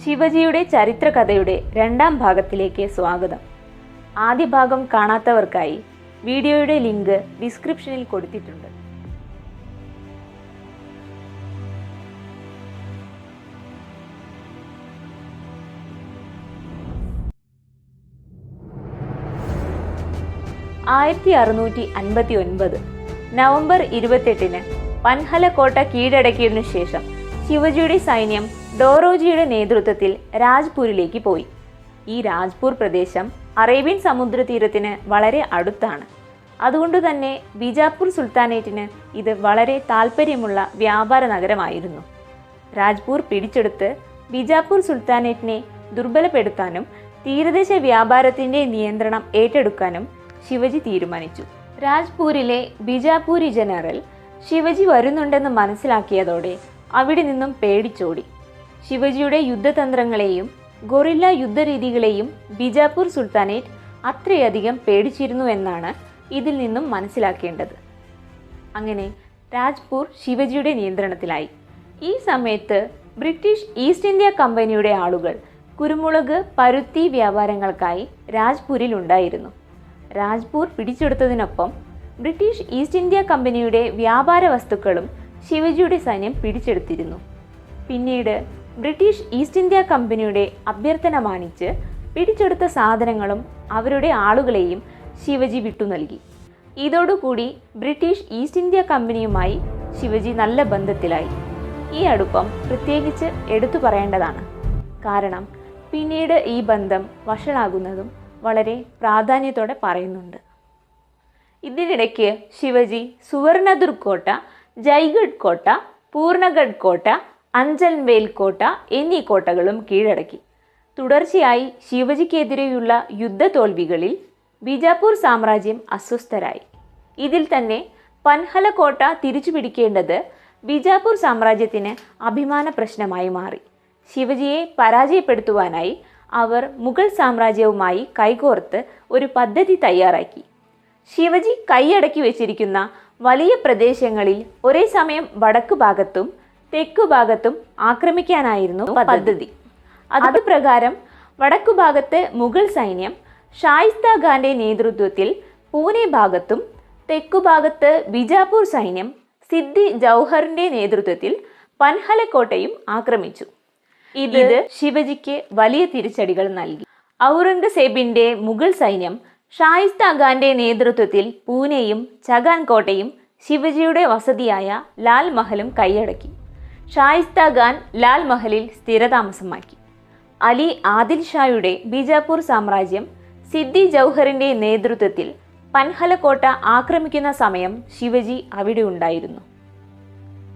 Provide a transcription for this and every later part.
ശിവജിയുടെ ചരിത്രകഥയുടെ രണ്ടാം ഭാഗത്തിലേക്ക് സ്വാഗതം. ആദ്യ ഭാഗം കാണാത്തവർക്കായി വീഡിയോയുടെ ലിങ്ക് ഡിസ്ക്രിപ്ഷനിൽ കൊടുത്തിട്ടുണ്ട്. നവംബർ 28 പൻഹല കോട്ട കീഴടക്കിയതിനു ശേഷം ശിവജിയുടെ സൈന്യം ഡോറോജിയുടെ നേതൃത്വത്തിൽ രാജ്പൂരിലേക്ക് പോയി. ഈ രാജ്പൂർ പ്രദേശം അറേബ്യൻ സമുദ്രതീരത്തിന് വളരെ അടുത്താണ്. അതുകൊണ്ടുതന്നെ ബീജാപ്പൂർ സുൽത്താനേറ്റിന് ഇത് വളരെ താൽപ്പര്യമുള്ള വ്യാപാര നഗരമായിരുന്നു. രാജ്പൂർ പിടിച്ചെടുത്ത് ബീജാപ്പൂർ സുൽത്താനേറ്റിനെ ദുർബലപ്പെടുത്താനും തീരദേശ വ്യാപാരത്തിന്റെ നിയന്ത്രണം ഏറ്റെടുക്കാനും ശിവജി തീരുമാനിച്ചു. രാജ്പൂരിലെ ബീജാപൂരി ജനറൽ ശിവജി വരുന്നുണ്ടെന്ന് മനസ്സിലാക്കിയതോടെ അവിടെ നിന്നും പേടിച്ചോടി. ശിവജിയുടെ യുദ്ധതന്ത്രങ്ങളെയും ഗൊറില്ല യുദ്ധരീതികളെയും ബീജാപ്പൂർ സുൽത്താനേറ്റ് അത്രയധികം പേടിച്ചിരുന്നു എന്നാണ് ഇതിൽ നിന്നും മനസ്സിലാക്കേണ്ടത്. അങ്ങനെ രാജ്പൂർ ശിവജിയുടെ നിയന്ത്രണത്തിലായി. ഈ സമയത്ത് ബ്രിട്ടീഷ് ഈസ്റ്റ് ഇന്ത്യ കമ്പനിയുടെ ആളുകൾ കുരുമുളക്, പരുത്തി വ്യാപാരങ്ങൾക്കായി രാജ്പൂരിൽ ഉണ്ടായിരുന്നു. രാജ്പൂർ പിടിച്ചെടുത്തതിനൊപ്പം ബ്രിട്ടീഷ് ഈസ്റ്റ് ഇന്ത്യ കമ്പനിയുടെ വ്യാപാര വസ്തുക്കളും ശിവജിയുടെ സൈന്യം പിടിച്ചെടുത്തിരുന്നു. പിന്നീട് ബ്രിട്ടീഷ് ഈസ്റ്റ് ഇന്ത്യ കമ്പനിയുടെ അഭ്യർത്ഥന മാനിച്ച് പിടിച്ചെടുത്ത സാധനങ്ങളും അവരുടെ ആളുകളെയും ശിവജി വിട്ടു നൽകി. ഇതോടുകൂടി ബ്രിട്ടീഷ് ഈസ്റ്റ് ഇന്ത്യ കമ്പനിയുമായി ശിവജി നല്ല ബന്ധത്തിലായി. ഈ അടുപ്പം പ്രത്യേകിച്ച് എടുത്തു പറയേണ്ടതാണ്. കാരണം പിന്നീട് ഈ ബന്ധം വഷളാകുന്നതും വളരെ പ്രാധാന്യത്തോടെ പറയുന്നുണ്ട്. ഇതിനിടയ്ക്ക് ശിവജി സുവർണദുർഗ് കോട്ട, ജയ്ഗഡ് കോട്ട, പൂർണ്ണഗഡ് കോട്ട, അഞ്ചൻവേൽ കോട്ട എന്നീ കോട്ടകളും കീഴടക്കി. തുടർച്ചയായി ശിവജിക്കെതിരെയുള്ള യുദ്ധതോൽവികളിൽ ബീജാപ്പൂർ സാമ്രാജ്യം അസ്വസ്ഥരായി. ഇതിൽ തന്നെ പൻഹല കോട്ട തിരിച്ചുപിടിക്കേണ്ടത് ബീജാപ്പൂർ സാമ്രാജ്യത്തിന് അഭിമാന പ്രശ്നമായി മാറി. ശിവജിയെ പരാജയപ്പെടുത്തുവാനായി അവർ മുഗൾ സാമ്രാജ്യവുമായി കൈകോർത്ത് ഒരു പദ്ധതി തയ്യാറാക്കി. ശിവജി കൈയടക്കി വെച്ചിരിക്കുന്ന വലിയ പ്രദേശങ്ങളിൽ ഒരേ സമയം വടക്കു ഭാഗത്തും തെക്കു ഭാഗത്തും ആക്രമിക്കാനായിരുന്നു പദ്ധതി. അതുപ്രകാരം വടക്കു ഭാഗത്ത് മുഗൾ സൈന്യം ഷായിസ്ത ഖാന്റെ നേതൃത്വത്തിൽ പൂനെ ഭാഗത്തും തെക്കു ഭാഗത്ത് ബീജാപ്പൂർ സൈന്യം സിദ്ദി ജൗഹറിന്റെ നേതൃത്വത്തിൽ പൻഹല കോട്ടയും ആക്രമിച്ചു. ഇത് ശിവജിക്ക് വലിയ തിരിച്ചടികൾ നൽകി. ഔറംഗസേബിന്റെ മുഗൾ സൈന്യം ഷായിസ്ത ഖാന്റെ നേതൃത്വത്തിൽ പൂനെയും ചഗാൻ കോട്ടയും ശിവജിയുടെ വസതിയായ ലാൽ മഹലും കൈയടക്കി. ഷായിസ്ത ഖാൻ ലാൽ മഹലിൽ സ്ഥിരതാമസമാക്കി. അലി ആദിൽ ഷായുടെ ബീജാപ്പൂർ സാമ്രാജ്യം സിദ്ദി ജൗഹറിന്റെ നേതൃത്വത്തിൽ പൻഹല കോട്ട ആക്രമിക്കുന്ന സമയം ശിവജി അവിടെ ഉണ്ടായിരുന്നു.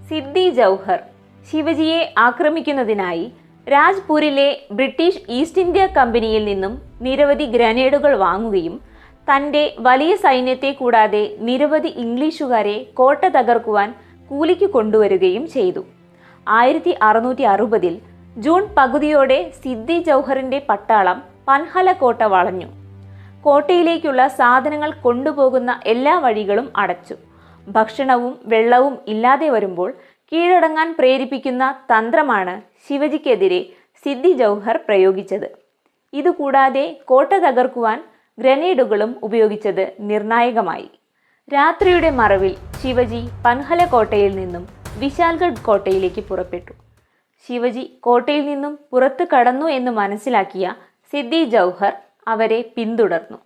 സിദ്ദി ജൗഹർ ശിവജിയെ ആക്രമിക്കുന്നതിനായി രാജ്പൂരിലെ ബ്രിട്ടീഷ് ഈസ്റ്റ് ഇന്ത്യ കമ്പനിയിൽ നിന്നും നിരവധി ഗ്രനേഡുകൾ വാങ്ങുകയും തൻ്റെ വലിയ സൈന്യത്തെ കൂടാതെ നിരവധി ഇംഗ്ലീഷുകാരെ കോട്ട തകർക്കുവാൻ കൂലിക്ക് കൊണ്ടുവരികയും ചെയ്തു. 1660 ജൂൺ പകുതിയോടെ സിദ്ദി ജൗഹറിന്റെ പട്ടാളം പൻഹല കോട്ട വളഞ്ഞു. കോട്ടയിലേക്കുള്ള സാധനങ്ങൾ കൊണ്ടുപോകുന്ന എല്ലാ വഴികളും അടച്ചു. ഭക്ഷണവും വെള്ളവും ഇല്ലാതെ വരുമ്പോൾ കീഴടങ്ങാൻ പ്രേരിപ്പിക്കുന്ന തന്ത്രമാണ് ശിവജിക്കെതിരെ സിദ്ദി ജൗഹർ പ്രയോഗിച്ചത്. ഇതുകൂടാതെ കോട്ട തകർക്കുവാൻ ഗ്രനേഡുകളും ഉപയോഗിച്ചത് നിർണായകമായി. രാത്രിയുടെ മറവിൽ ശിവജി പൻഹല കോട്ടയിൽ നിന്നും വിശാൽഗഡ് കോട്ടയിലേക്ക് പുറപ്പെട്ടു. ശിവജി കോട്ടയിൽ നിന്നും പുറത്തു കടന്നു എന്ന് മനസ്സിലാക്കിയ സിദ്ദി ജൗഹർ അവരെ പിന്തുടർന്നു.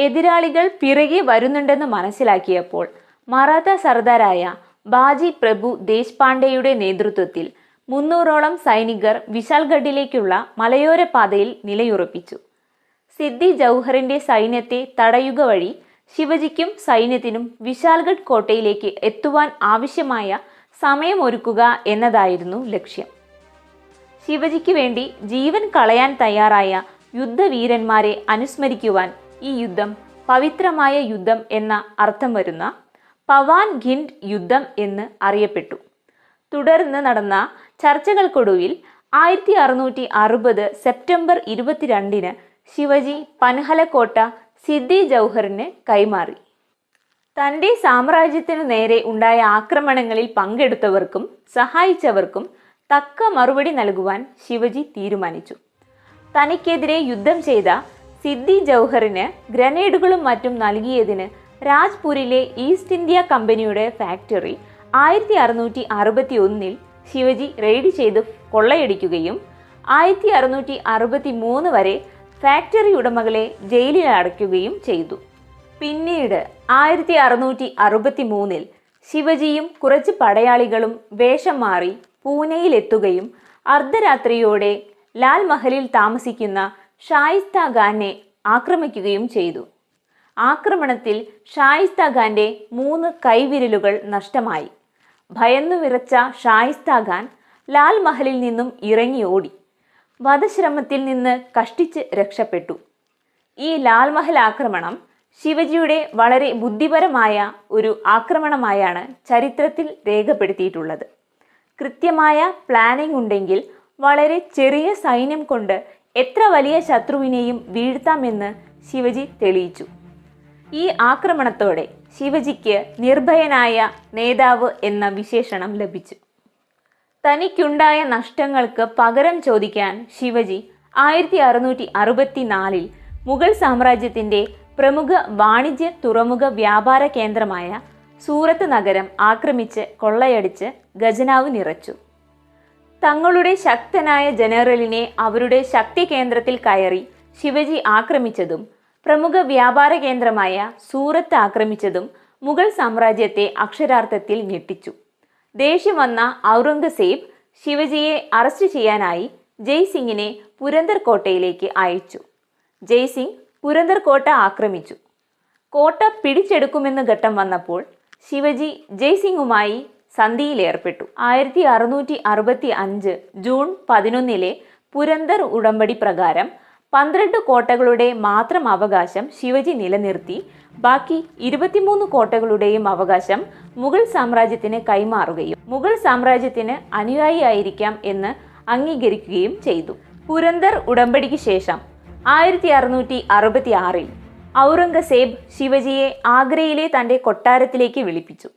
എതിരാളികൾ പിറകെ വരുന്നുണ്ടെന്ന് മനസ്സിലാക്കിയപ്പോൾ മറാത്ത സർദാരായ ബാജി പ്രഭു ദേശ്പാണ്ഡെയുടെ നേതൃത്വത്തിൽ 300ഓളം സൈനികർ വിശാൽഗഡിലേക്കുള്ള മലയോര പാതയിൽ നിലയുറപ്പിച്ചു. സിദ്ദി ജൗഹറിന്റെ സൈന്യത്തെ തടയുക വഴി ശിവജിക്കും സൈന്യത്തിനും വിശാൽഗഡ് കോട്ടയിലേക്ക് എത്തുവാൻ ആവശ്യമായ സമയമൊരുക്കുക എന്നതായിരുന്നു ലക്ഷ്യം. ശിവജിക്ക് വേണ്ടി ജീവൻ കളയാൻ തയ്യാറായ യുദ്ധവീരന്മാരെ അനുസ്മരിക്കുവാൻ ഈ യുദ്ധം പവിത്രമായ യുദ്ധം എന്ന അർത്ഥം വരുന്ന പവാൻ ഖിൻഡ് യുദ്ധം എന്ന് അറിയപ്പെട്ടു. തുടർന്ന് നടന്ന ചർച്ചകൾക്കൊടുവിൽ 1660 സെപ്റ്റംബർ 22 ശിവജി പൻഹല കോട്ട സിദ്ദി ജൗഹറിന് കൈമാറി. തൻ്റെ സാമ്രാജ്യത്തിനു നേരെ ഉണ്ടായ ആക്രമണങ്ങളിൽ പങ്കെടുത്തവർക്കും സഹായിച്ചവർക്കും തക്ക മറുപടി നൽകുവാൻ ശിവജി തീരുമാനിച്ചു. തനിക്കെതിരെ യുദ്ധം ചെയ്ത സിദ്ദി ജൗഹറിന് ഗ്രനേഡുകളും മറ്റും നൽകിയതിന് രാജ്പൂരിലെ ഈസ്റ്റ് ഇന്ത്യ കമ്പനിയുടെ ഫാക്ടറി 1661 ശിവജി റെയ്ഡ് ചെയ്ത് കൊള്ളയടിക്കുകയും 1663 വരെ ഫാക്ടറി ഉടമകളെ ജയിലിൽ അടയ്ക്കുകയും ചെയ്തു. പിന്നീട് 1663 ശിവജിയും കുറച്ച് പടയാളികളും വേഷം മാറി പൂനെയിലെത്തുകയും അർദ്ധരാത്രിയോടെ ലാൽ മഹലിൽ താമസിക്കുന്ന ഷായിസ്ത ഖാനെ ആക്രമിക്കുകയും ചെയ്തു. ആക്രമണത്തിൽ ഷായിസ്ത ഖാന്റെ 3 കൈവിരലുകൾ നഷ്ടമായി. ഭയന്നു വിറച്ച ഷായിസ്ത ഖാൻ ലാൽ മഹലിൽ നിന്നും ഇറങ്ങി ഓടി വധശ്രമത്തിൽ നിന്ന് കഷ്ടിച്ച് രക്ഷപ്പെട്ടു. ഈ ലാൽ മഹൽ ആക്രമണം ശിവജിയുടെ വളരെ ബുദ്ധിപരമായ ഒരു ആക്രമണമായാണ് ചരിത്രത്തിൽ രേഖപ്പെടുത്തിയിട്ടുള്ളത്. കൃത്യമായ പ്ലാനിംഗ് ഉണ്ടെങ്കിൽ വളരെ ചെറിയ സൈന്യം കൊണ്ട് എത്ര വലിയ ശത്രുവിനെയും വീഴ്ത്താമെന്ന് ശിവജി തെളിയിച്ചു. ഈ ആക്രമണത്തോടെ ശിവജിക്ക് നിർഭയനായ നേതാവ് എന്ന വിശേഷണം ലഭിച്ചു. തനിക്കുണ്ടായ നഷ്ടങ്ങൾക്ക് പകരം ചോദിക്കാൻ ശിവജി 1664 മുഗൾ സാമ്രാജ്യത്തിൻ്റെ പ്രമുഖ വാണിജ്യ തുറമുഖ വ്യാപാര കേന്ദ്രമായ സൂറത്ത് നഗരം ആക്രമിച്ച് കൊള്ളയടിച്ച് ഖജനാവ് നിറച്ചു. തങ്ങളുടെ ശക്തനായ ജനറലിനെ അവരുടെ ശക്തി കേന്ദ്രത്തിൽ കയറി ശിവജി ആക്രമിച്ചതും പ്രമുഖ വ്യാപാര കേന്ദ്രമായ സൂറത്ത് ആക്രമിച്ചതും മുഗൾ സാമ്രാജ്യത്തെ അക്ഷരാർത്ഥത്തിൽ ഞെട്ടിച്ചു. ദേഷ്യം വന്ന ഔറംഗസേബ് ശിവജിയെ അറസ്റ്റ് ചെയ്യാനായി ജയ്സിംഗിനെ പുരന്ദർ കോട്ടയിലേക്ക് അയച്ചു. ജയ്സിംഗ് പുരന്ദർ കോട്ട ആക്രമിച്ചു. കോട്ട പിടിച്ചെടുക്കുമെന്ന് ഘട്ടം വന്നപ്പോൾ ശിവജി ജയ്സിംഗുമായി സന്ധിയിലേർപ്പെട്ടു. 1665 ജൂൺ 11 പുരന്ദർ ഉടമ്പടി പ്രകാരം 12 കോട്ടകളുടെ മാത്രം അവകാശം ശിവജി നിലനിർത്തി ബാക്കി 23 കോട്ടകളുടെയും അവകാശം മുഗൾ സാമ്രാജ്യത്തിന് കൈമാറുകയും മുഗൾ സാമ്രാജ്യത്തിന് അനുയായിയായിരിക്കാം എന്ന് അംഗീകരിക്കുകയും ചെയ്തു. പുരന്ദർ ഉടമ്പടിക്ക് ശേഷം 1666 ഔറംഗസേബ് ശിവജിയെ ആഗ്രയിലെ തൻ്റെ കൊട്ടാരത്തിലേക്ക് വിളിപ്പിച്ചു.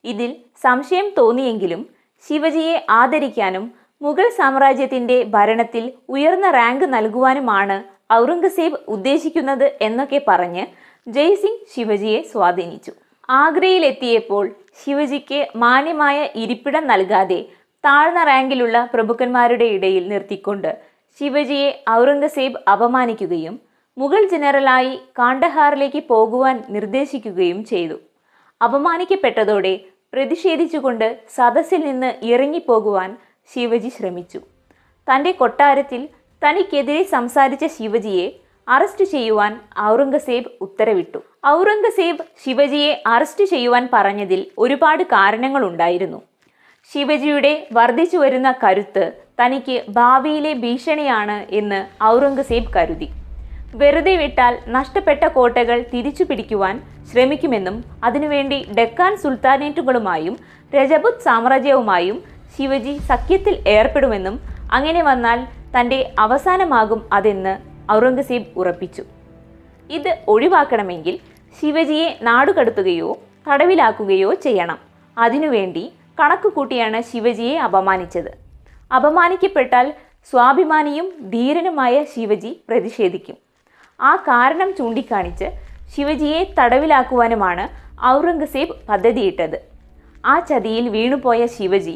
ഇതിൽ സംശയം തോന്നിയെങ്കിലും ശിവജിയെ ആദരിക്കാനും മുഗൾ സാമ്രാജ്യത്തിൻ്റെ ഭരണത്തിൽ ഉയർന്ന റാങ്ക് നൽകുവാനുമാണ് ഔറംഗസേബ് ഉദ്ദേശിക്കുന്നത് എന്നൊക്കെ പറഞ്ഞ് ജയ്സിംഗ് ശിവജിയെ സ്വാധീനിച്ചു. ആഗ്രയിലെത്തിയപ്പോൾ ശിവജിക്ക് മാന്യമായ ഇരിപ്പിടം നൽകാതെ താഴ്ന്ന റാങ്കിലുള്ള പ്രഭുക്കന്മാരുടെ ഇടയിൽ നിർത്തിക്കൊണ്ട് ശിവജിയെ ഔറംഗസേബ് അപമാനിക്കുകയും മുഗൾ ജനറലായി കാണ്ഡഹാറിലേക്ക് പോകുവാൻ നിർദ്ദേശിക്കുകയും ചെയ്തു. അപമാനിക്കപ്പെട്ടതോടെ പ്രതിഷേധിച്ചുകൊണ്ട് സദസ്സിൽ നിന്ന് ഇറങ്ങിപ്പോകുവാൻ ശിവജി ശ്രമിച്ചു. തൻ്റെ കൊട്ടാരത്തിൽ തനിക്കെതിരെ സംസാരിച്ച ശിവജിയെ അറസ്റ്റ് ചെയ്യുവാൻ ഔറംഗസേബ് ഉത്തരവിട്ടു. ഔറംഗസേബ് ശിവജിയെ അറസ്റ്റ് ചെയ്യുവാൻ പറഞ്ഞതിൽ ഒരുപാട് കാരണങ്ങളുണ്ടായിരുന്നു. ശിവജിയുടെ വർദ്ധിച്ചു വരുന്ന കരുത്ത് തനിക്ക് ഭാവിയിലെ ഭീഷണിയാണ് എന്ന് ഔറംഗസേബ് കരുതി. വെറുതെ വിട്ടാൽ നഷ്ടപ്പെട്ട കോട്ടകൾ തിരിച്ചു പിടിക്കുവാൻ ശ്രമിക്കുമെന്നും അതിനുവേണ്ടി ഡെക്കാൻ സുൽത്താനേറ്റുകളുമായും രജപുത് സാമ്രാജ്യവുമായും ശിവജി സഖ്യത്തിൽ ഏർപ്പെടുമെന്നും അങ്ങനെ വന്നാൽ തൻ്റെ അവസാനമാകും അതെന്ന് ഔറംഗസേബ് ഉറപ്പിച്ചു. ഇത് ഒഴിവാക്കണമെങ്കിൽ ശിവജിയെ നാടുകടത്തുകയോ തടവിലാക്കുകയോ ചെയ്യണം. അതിനുവേണ്ടി കണക്കുകൂട്ടിയാണ് ശിവജിയെ അപമാനിച്ചത്. അപമാനിക്കപ്പെട്ടാൽ സ്വാഭിമാനിയും ധീരനുമായ ശിവജി പ്രതിഷേധിക്കും. ആ കാരണം ചൂണ്ടിക്കാണിച്ച് ശിവജിയെ തടവിലാക്കുവാനുമാണ് ഔറംഗസേബ് പദ്ധതിയിട്ടത്. ആ ചതിയിൽ വീണുപോയ ശിവജി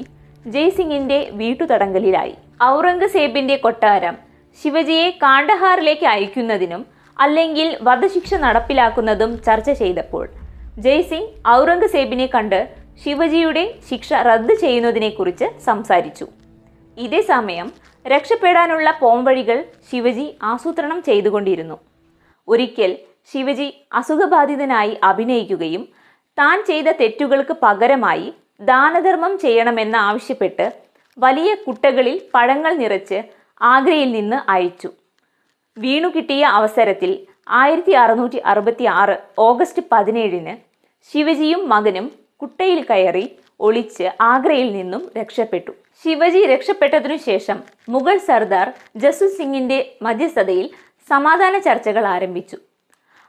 ജയ്സിംഗിൻ്റെ വീട്ടുതടങ്കലിലായി. ഔറംഗസേബിൻ്റെ കൊട്ടാരം ശിവജിയെ കാണ്ഡഹാറിലേക്ക് അയക്കുന്നതിനും അല്ലെങ്കിൽ വധശിക്ഷ നടപ്പിലാക്കുന്നതും ചർച്ച ചെയ്തപ്പോൾ ജയ്സിംഗ് ഔറംഗസേബിനെ കണ്ട് ശിവജിയുടെ ശിക്ഷ റദ്ദ് ചെയ്യുന്നതിനെക്കുറിച്ച് സംസാരിച്ചു. ഇതേ സമയം രക്ഷപ്പെടാനുള്ള പോംവഴികൾ ശിവജി ആസൂത്രണം ചെയ്തുകൊണ്ടിരുന്നു. ഒരിക്കൽ ശിവജി അസുഖബാധിതനായി അഭിനയിക്കുകയും താൻ ചെയ്ത തെറ്റുകൾക്ക് പകരമായി ദാനധർമ്മം ചെയ്യണമെന്ന് ആവശ്യപ്പെട്ട് വലിയ കുട്ടകളിൽ പഴങ്ങൾ നിറച്ച് ആഗ്രയിൽ നിന്ന് അയച്ചു. വീണുകിട്ടിയ അവസരത്തിൽ 1666 ഓഗസ്റ്റ് 17 ശിവജിയും മകനും കുട്ടയിൽ കയറി ഒളിച്ച് ആഗ്രയിൽ നിന്നും രക്ഷപ്പെട്ടു. ശിവജി രക്ഷപ്പെട്ടതിനു ശേഷം മുഗൾ സർദാർ ജസ്വന്ത് സിംഗിന്റെ മധ്യസ്ഥതയിൽ സമാധാന ചർച്ചകൾ ആരംഭിച്ചു.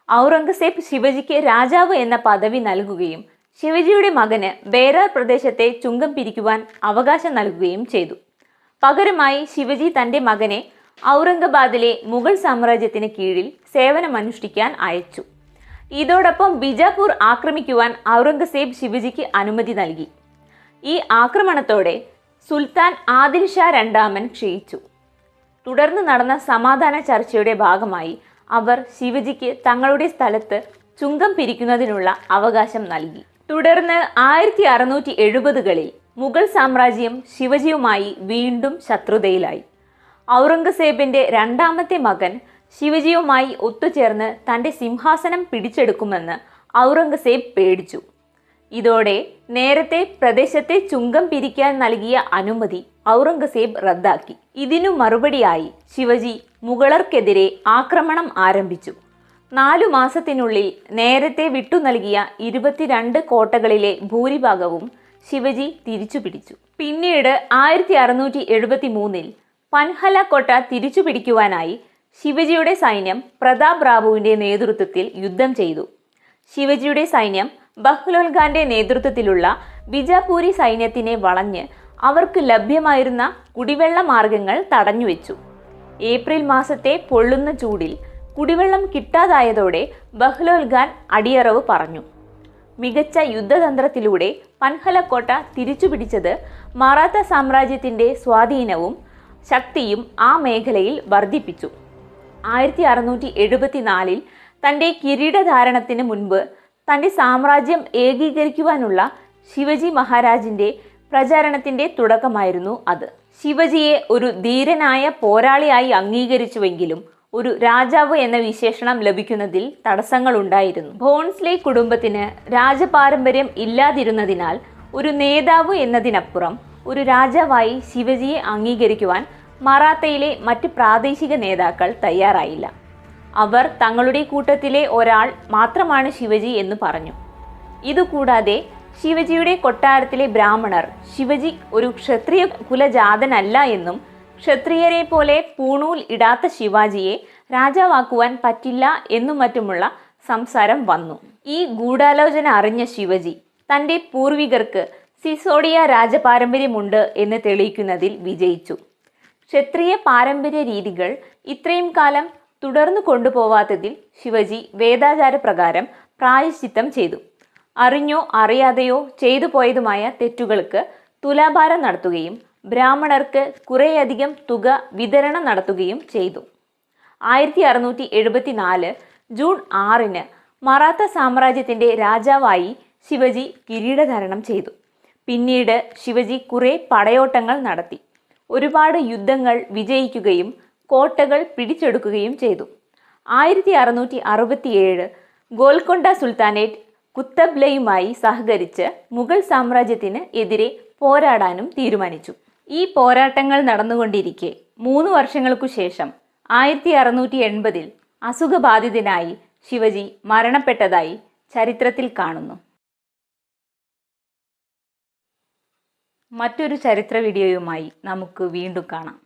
ഔറംഗസേബ് ശിവജിക്ക് രാജാവ് എന്ന പദവി നൽകുകയും ശിവജിയുടെ മകന് ബേരാർ പ്രദേശത്തെ ചുങ്കം പിരിക്കുവാൻ അവകാശം നൽകുകയും ചെയ്തു. പകരമായി ശിവജി തൻ്റെ മകനെ ഔറംഗബാദിലെ മുഗൾ സാമ്രാജ്യത്തിന് കീഴിൽ സേവനമനുഷ്ഠിക്കാൻ അയച്ചു. ഇതോടൊപ്പം ബിജാപൂർ ആക്രമിക്കുവാൻ ഔറംഗസേബ് ശിവജിക്ക് അനുമതി നൽകി. ഈ ആക്രമണത്തോടെ സുൽത്താൻ ആദിൽ ഷാ രണ്ടാമൻ ക്ഷയിച്ചു. തുടർന്ന് നടന്ന സമാധാന ചർച്ചയുടെ ഭാഗമായി അവർ ശിവജിക്ക് തങ്ങളുടെ സ്ഥലത്ത് ചുങ്കം പിരിക്കുന്നതിനുള്ള അവകാശം നൽകി. തുടർന്ന് 1670കളിൽ മുഗൾ സാമ്രാജ്യം ശിവജിയുമായി വീണ്ടും ശത്രുതയിലായി. ഔറംഗസേബിന്റെ രണ്ടാമത്തെ മകൻ ശിവജിയുമായി ഒത്തുചേർന്ന് തൻ്റെ സിംഹാസനം പിടിച്ചെടുക്കുമെന്ന് ഔറംഗസേബ് പേടിച്ചു. ഇതോടെ നേരത്തെ പ്രദേശത്തെ ചുങ്കം പിരിക്കാൻ നൽകിയ അനുമതി ഔറംഗസേബ് റദ്ദാക്കി. ഇതിനു മറുപടിയായി ശിവജി മുഗളർക്കെതിരെ ആക്രമണം ആരംഭിച്ചു. 4 മാസത്തിനുള്ളിൽ നേരത്തെ വിട്ടു നൽകിയ 22 കോട്ടകളിലെ ഭൂരിഭാഗവും ശിവജി തിരിച്ചുപിടിച്ചു. പിന്നീട് 1673-ൽ പൻഹല കോട്ട തിരിച്ചുപിടിക്കുവാനായി ശിവജിയുടെ സൈന്യം പ്രതാപ് റാവുവിൻ്റെ നേതൃത്വത്തിൽ യുദ്ധം ചെയ്തു. ശിവജിയുടെ സൈന്യം ബഹ്ലോൽ ഖാന്റെ നേതൃത്വത്തിലുള്ള ബിജാപൂരി സൈന്യത്തിനെ വളഞ്ഞ് അവർക്ക് ലഭ്യമായിരുന്ന കുടിവെള്ള മാർഗങ്ങൾ തടഞ്ഞുവെച്ചു. ഏപ്രിൽ മാസത്തെ പൊള്ളുന്ന ചൂടിൽ കുടിവെള്ളം കിട്ടാതായതോടെ ബഹ്ലോൽ ഖാൻ അടിയറവ് പറഞ്ഞു. മികച്ച യുദ്ധതന്ത്രത്തിലൂടെ പൻഹല കോട്ട തിരിച്ചുപിടിച്ചത് മറാത്ത സാമ്രാജ്യത്തിൻ്റെ സ്വാധീനവും ശക്തിയും ആ മേഖലയിൽ വർദ്ധിപ്പിച്ചു. 1674-ൽ തൻ്റെ കിരീടധാരണത്തിന് മുൻപ് തൻ്റെ സാമ്രാജ്യം ഏകീകരിക്കുവാനുള്ള ശിവജി മഹാരാജിൻ്റെ പ്രചാരണത്തിൻ്റെ തുടക്കമായിരുന്നു അത്. ശിവജിയെ ഒരു ധീരനായ പോരാളിയായി അംഗീകരിച്ചുവെങ്കിലും ഒരു രാജാവ് എന്ന വിശേഷണം ലഭിക്കുന്നതിൽ തടസ്സങ്ങളുണ്ടായിരുന്നു. ഭോൺസ്ലെ കുടുംബത്തിന് രാജപാരമ്പര്യം ഇല്ലാതിരുന്നതിനാൽ ഒരു നേതാവ് എന്നതിനപ്പുറം ഒരു രാജാവായി ശിവജിയെ അംഗീകരിക്കുവാൻ മറാത്തയിലെ മറ്റ് പ്രാദേശിക നേതാക്കൾ തയ്യാറായില്ല. അവർ തങ്ങളുടെ കൂട്ടത്തിലെ ഒരാൾ മാത്രമാണ് ശിവജി എന്ന് പറഞ്ഞു. ഇതുകൂടാതെ ശിവജിയുടെ കൊട്ടാരത്തിലെ ബ്രാഹ്മണർ ശിവജി ഒരു ക്ഷത്രിയ കുലജാതനല്ല എന്നും ക്ഷത്രിയരെ പോലെ പൂണൂൽ ഇടാത്ത ശിവാജിയെ രാജാവാക്കുവാൻ പറ്റില്ല എന്നും മറ്റുമുള്ള സംസാരം വന്നു. ഈ ഗൂഢാലോചന അറിഞ്ഞ ശിവജി തൻ്റെ പൂർവികർക്ക് സിസോഡിയ രാജപാരമ്പര്യമുണ്ട് എന്ന് തെളിയിക്കുന്നതിൽ വിജയിച്ചു. ക്ഷത്രിയ പാരമ്പര്യ രീതികൾ ഇത്രയും കാലം തുടർന്നു കൊണ്ടുപോവാത്തതിൽ ശിവജി വേദാചാരപ്രകാരം പ്രായശ്ചിത്തം ചെയ്തു. അറിഞ്ഞോ അറിയാതെയോ ചെയ്തു പോയതുമായ തെറ്റുകൾക്ക് തുലാഭാരം നടത്തുകയും ബ്രാഹ്മണർക്ക് കുറേയധികം തുക വിതരണം നടത്തുകയും ചെയ്തു. 1674 ജൂൺ 6-ന് മറാത്ത സാമ്രാജ്യത്തിൻ്റെ രാജാവായി ശിവജി കിരീടധാരണം ചെയ്തു. പിന്നീട് ശിവജി കുറേ പടയോട്ടങ്ങൾ നടത്തി. ഒരുപാട് യുദ്ധങ്ങൾ വിജയിക്കുകയും കോട്ടകൾ പിടിച്ചെടുക്കുകയും ചെയ്തു. 1667 ഗോൽക്കൊണ്ട സുൽത്താനേറ്റ് കുത്തബ്ലയുമായി സഹകരിച്ച് മുഗൾ സാമ്രാജ്യത്തിന് എതിരെ പോരാടാനും തീരുമാനിച്ചു. ഈ പോരാട്ടങ്ങൾ നടന്നുകൊണ്ടിരിക്കെ 3 വർഷങ്ങൾക്കു ശേഷം 1680-ൽ അസുഖബാധിതനായി ശിവജി മരണപ്പെട്ടതായി ചരിത്രത്തിൽ കാണുന്നു. മറ്റൊരു ചരിത്ര വീഡിയോയുമായി നമുക്ക് വീണ്ടും കാണാം.